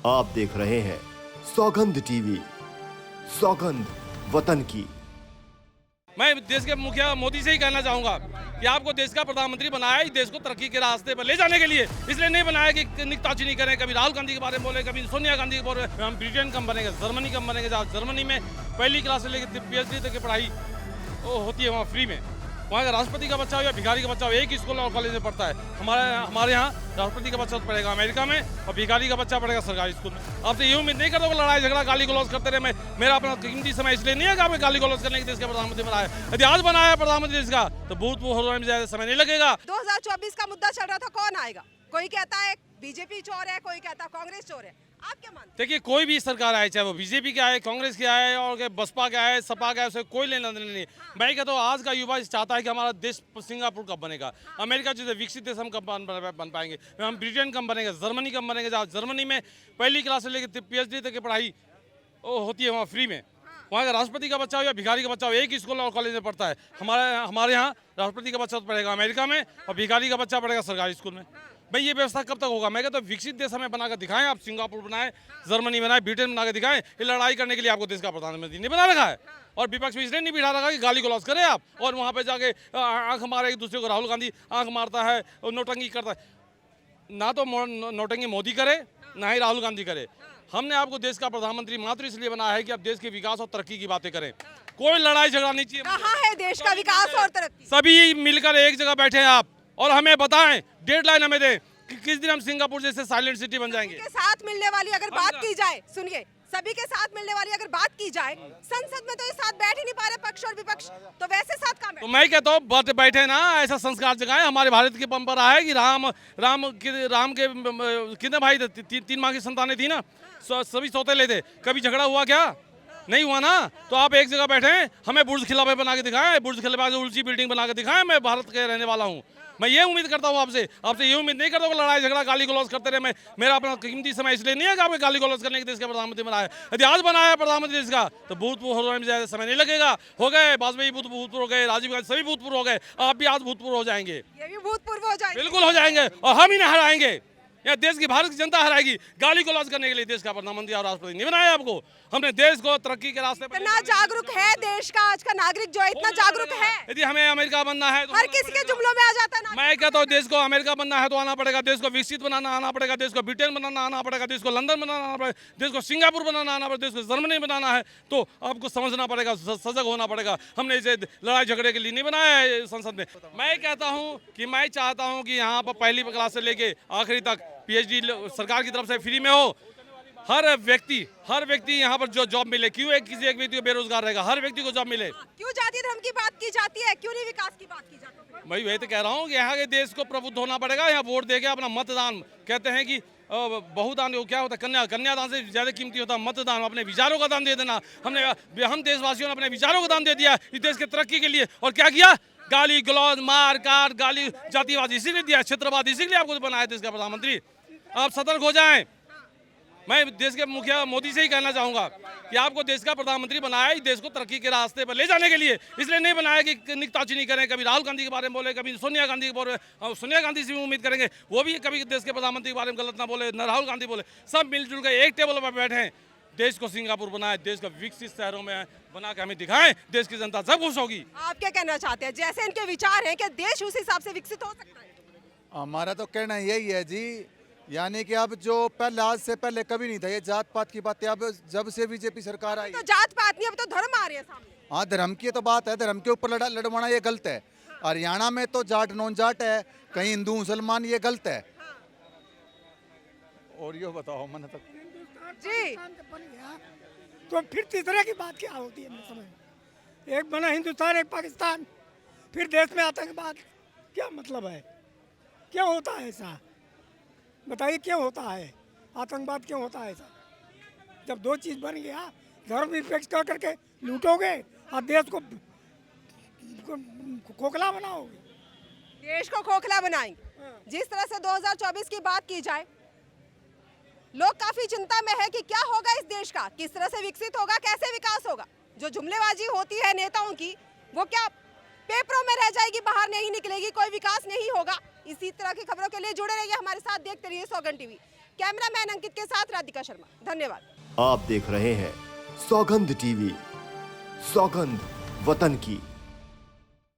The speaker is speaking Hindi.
आप देख रहे हैं सौगंध टीवी, सौगंध वतन की। मैं देश के मुखिया मोदी से ही कहना चाहूंगा कि आपको देश का प्रधानमंत्री बनाया है देश को तरक्की के रास्ते पर ले जाने के लिए, इसलिए नहीं बनाया कि नुक्ताचीनी करें, कभी राहुल गांधी के बारे में बोले, कभी सोनिया गांधी के बारे में। हम ब्रिटेन कम बनेंगे, जर्मनी कम बनेंगे। जहाँ जर्मनी में पहली क्लास से लेकर PhD तक की पढ़ाई वो होती है वहाँ फ्री में। वहाँ का राष्ट्रपति का बच्चा हो या भिखारी का बच्चा हो, एक ही स्कूल और कॉलेज में पढ़ता है। हमारे यहाँ राष्ट्रपति का बच्चा पढ़ेगा अमेरिका में और भिखारी का बच्चा पढ़ेगा सरकारी स्कूल में। आपसे ये उम्मीद नहीं करता लड़ाई झगड़ा गाली गलौज करते रहे। मेरा अपना कीमती समय इसलिए नहीं है कि आपने गाली गलौज करने के देश का प्रधानमंत्री बनाया। यदि आज बनाया प्रधानमंत्री देश का तो भूतपूर्व होने में ज्यादा समय नहीं लगेगा। 2024 का मुद्दा चल रहा था, कौन आएगा? कोई कहता है बीजेपी चोर है, कोई कहता है कांग्रेस चोर है। आप क्या मानते हैं? देखिए, कोई भी सरकार आए, चाहे वो बीजेपी के आए, कांग्रेस के आए और बसपा के आए, सपा के आए, उसे कोई लेना देना नहीं। मैं कहता हूँ आज का युवा चाहता है कि हमारा देश सिंगापुर कब बनेगा, अमेरिका जैसे विकसित देश हम कब बन पाएंगे, हम ब्रिटेन कब बनेंगे, जर्मनी कब बनेंगे। जहाँ जर्मनी में पहली क्लास से लेकर PhD तक की पढ़ाई वो होती है वहाँ फ्री में। वहाँ का राष्ट्रपति का बच्चा हो या भिखारी का बच्चा हो, एक ही स्कूल और कॉलेज में पढ़ता है। हमारे यहाँ राष्ट्रपति का बच्चा पढ़ेगा अमेरिका में और भिखारी का बच्चा पढ़ेगा सरकारी स्कूल में। भाई ये व्यवस्था कब तक होगा? मैं कहता हूँ विकसित देश हमें बनाकर दिखाएं। आप सिंगापुर बनाए, जर्मनी बनाए, ब्रिटेन बना के दिखाएं। ये लड़ाई करने के लिए आपको देश का प्रधानमंत्री नहीं बना रखा है और विपक्ष में इसलिए नहीं बिठा रखा कि गाली गलौज करें आप और वहाँ पे जाके आंख मारे एक दूसरे को। राहुल गांधी आंख मारता है और नोटंकी करता है। ना तो नोटंकी मोदी करे, ना ही राहुल गांधी करे। हमने आपको देश का प्रधानमंत्री मात्र इसलिए बनाया है कि आप देश के विकास और तरक्की की बातें करें। कोई लड़ाई झगड़ा नहीं चाहिए। कहाँ है देश का विकास और तरक्की? सभी मिलकर एक जगह बैठे हैं आप और हमें बताएं, डेडलाइन हमें दें कि किस दिन हम सिंगापुर जैसे साइलेंट सिटी बन जाएंगे। के साथ मिलने वाली अगर बात की जाए, सुनिए, सभी के साथ मिलने वाली अगर बात की जाए, संसद में तो ये साथ बैठ ही नहीं पा रहे पक्ष और विपक्ष, तो वैसे साथ कहाँ बैठे? तो मैं कहता हूँ बैठे ना, ऐसा संस्कार जगाएं। हमारे भारत की परंपरा है कि राम के कितने भाई थे? 3 माँ की संतानें थी ना, सभी सौतेले थे। कभी झगड़ा हुआ क्या? नहीं हुआ ना। तो आप एक जगह बैठे, हमें बुर्ज खिलाफा बना के दिखाएं, बुर्ज खिलाफा ऊंची बिल्डिंग बना के दिखाएं। मैं भारत के रहने वाला हूँ। मैं ये उम्मीद करता हूँ आपसे ये उम्मीद नहीं करता हूँ लड़ाई झगड़ा गाली गलौज करते रहे। मेरा अपना कीमती समय इसलिए नहीं है कि आपने गाली गलौज करने के देश का प्रधानमंत्री बनाया। यदि आज बनाया प्रधानमंत्री देश का तो भूतपूर्व होने में ज्यादा समय नहीं लगेगा। हो गए वाजपेयी भूतपूर्व हो गए, राजीव गांधी सभी भूतपूर्व हो गए, आप भी आज भूतपूर्व हो जाएंगे। ये भी भूतपूर्व हो जाएंगे, बिल्कुल हो जाएंगे और हम ही हराएंगे या देश की भारत की जनता हराएगी। गाली गलौज करने के लिए देश का प्रधानमंत्री और राष्ट्रपति नहीं बनाया आपको। हमने देश को तरक्की के रास्ते पर इतना जागरूक है देश का आज का नागरिक, जो इतना जागरूक है। यदि हमें अमेरिका बनना है तो हर किसी के जुमलों में आ जाता है। मैं कहता हूँ देश को अमेरिका बनना है तो आना पड़ेगा, देश को विकसित बनाना आना पड़ेगा, देश को ब्रिटेन बनाना आना पड़ेगा, देश को लंदन बनाना आना पड़ेगा, देश को सिंगापुर बनाना आना पड़ेगा, देश को जर्मनी बनाना है तो आपको समझना पड़ेगा, सजग होना पड़ेगा। हमने इसे लड़ाई झगड़े के लिए नहीं बनाया है संसद में। मैं कहता हूँ कि मैं चाहता हूँ कि यहाँ पर पहली क्लास से लेके आखिरी तक PhD सरकार की तरफ से फ्री में हो। हर व्यक्ति यहाँ पर जो जॉब मिले। क्यों किसी एक व्यक्ति को बेरोजगार रहेगा? हर व्यक्ति को जॉब मिले। क्यों जाति धर्म की बात की जाती है, क्यों नहीं विकास की बात की जाती है? मैं वही तो कह रहा हूँ कि यहाँ के देश को प्रबुद्ध होना पड़ेगा। यहाँ वोट देके अपना मतदान, कहते हैं कि बहुदान क्या होता है, कन्यादान से ज्यादा कीमती होता है मतदान। अपने विचारों का दान दे देना। हम देशवासियों ने अपने विचारों का दान दे दिया इस देश के तरक्की के लिए। और क्या किया? गाली गलौज, मार काट, गाली, जातिवाद इसीलिए दिया, क्षेत्रवाद इसीलिए आपको बनाया देश का प्रधानमंत्री। आप सतर्क हो जाएं। मैं देश के मुखिया मोदी से ही कहना चाहूंगा कि आपको देश का प्रधानमंत्री बनाया है देश को तरक्की के रास्ते पर ले जाने के लिए, इसलिए नहीं बनाया कि नुक्ताचीनी करें, कभी राहुल गांधी के बारे में बोले, कभी सोनिया गांधी के बारे में। सोनिया गांधी से भी उम्मीद करेंगे वो भी कभी देश के प्रधानमंत्री के बारे में गलत ना बोले, न राहुल गांधी बोले। सब मिलजुल कर एक टेबल पर बैठे, देश को सिंगापुर बनाए, देश को विकसित शहरों में बना के हमें दिखाएं। देश की जनता सब खुश होगी। आप क्या कहना चाहते हैं? जैसे इनके विचार हैं कि देश उस हिसाब से विकसित हो सकता है। हमारा तो कहना यही है जी, यानी कि अब जो पहले आज से पहले कभी नहीं था ये जात पात की बातें, अब जब से बीजेपी सरकार आई तो जात पात नहीं, अब तो धर्म आ रहे हैं सामने। हाँ, धर्म की तो बात है, धर्म के ऊपर लड़वाना ये गलत है। हरियाणा में तो जाट नॉन जाट है, कहीं हिंदू मुसलमान, ये गलत है। और यो बताओ मन तक जी बन गया तो फिर तीसरे की बात क्या होती है? मैं समझ, एक बना हिंदुस्तान एक पाकिस्तान, फिर देश में आतंकवाद, क्या मतलब है? क्यों होता है ऐसा? बताइए क्यों होता है आतंकवाद? क्यों होता है ऐसा? जब दो चीज बन गया, धर्म निरपेक्ष कर करके लूटोगे और देश को खोखला बनाओगे। देश को खोखला बनाएंगे। जिस तरह से 2024 की बात की जाए, लोग काफी चिंता में है कि क्या होगा इस देश का, किस तरह से विकसित होगा, कैसे विकास होगा। जो जुमलेबाजी होती है नेताओं की, वो क्या पेपरों में रह जाएगी, बाहर नहीं निकलेगी, कोई विकास नहीं होगा। इसी तरह की खबरों के लिए जुड़े रहिए हमारे साथ, देखते रहिए सौगंध टीवी। कैमरामैन अंकित के साथ राधिका शर्मा, धन्यवाद। आप देख रहे हैं सौगंध टीवी, सौगंध वतन की।